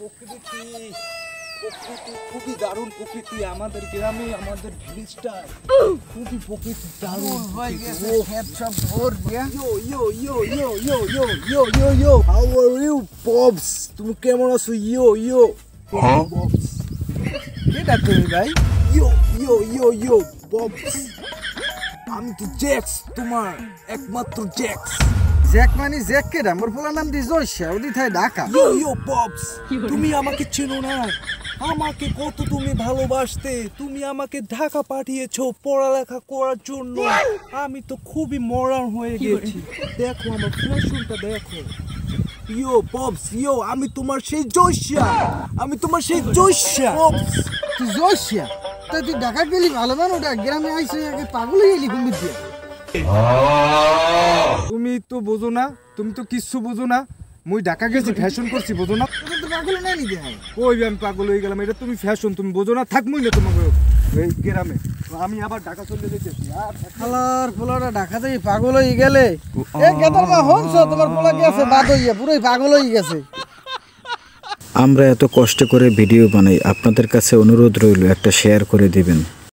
প্রকৃতি খুবই দারুণ প্রকৃতি। আমাদের গ্রামে আমাদের ভিলেজটা খুবই প্রকৃতি দারুণ হয়ে গেছে। সব ভোর দিয়া ইয়ো হাউ আর ইউ পপস, তুমি কেমন আছো? ইয়ো পপস কেটা তুমি ভাই? ইয়ো পপস, আমি তো জ্যাক্স, তোমার একমাত্র জ্যাক্স। জ্যাক মানে জ্যাক কেডা? মোর পোলার নাম দি জয়সা, ওদি থাই ঢাকা। ইয়ো পপস, তুমি আমাকে চেনো না? আমাকে কত তুমি ভালোবাসতে, তুমি আমাকে ঢাকা পাঠিয়েছো পড়ালেখা করার জন্য। আমি তো খুবই মরান হয়ে গেছি। দেখো আমার ফ্যাশনটা দেখো। ইয়ো পপস, ইয়ো আমি তোমার সেই জয়সা, আমি তোমার সেই জয়সা। পপস তুই জয়সা? তাই তুই ঢাকা গেলি ভালো মান, ওটা গ্রামে আইসে আগে পাগল হয়ে গেলি ঘুমিয়ে দিয়ে। তুমি তো বোঝো না, তুমি তো কিচ্ছু বোঝো না। মুই ঢাকা গেছি ফ্যাশন করছি, বোঝো না? তুমি তো পাগল নাই নি দেখাই। কই আমি পাগল হয়ে গেলাম? এটা তুমি ফ্যাশন, তুমি বোঝো না। থাকমই না তোমাকে এই গ্রামে, আমি আবার ঢাকা চলে যেতেছি। আর খালার পোলাটা ঢাকা থেকে পাগল হয়ে গেলে এ কেদার মা হনছো তোমার পোলা গেছে বাদ হইয়া পুরোই পাগল হয়ে গেছে। আমরা এত কষ্ট করে ভিডিও বানাই, আপনাদের কাছে অনুরোধ রইল একটা শেয়ার করে দিবেন।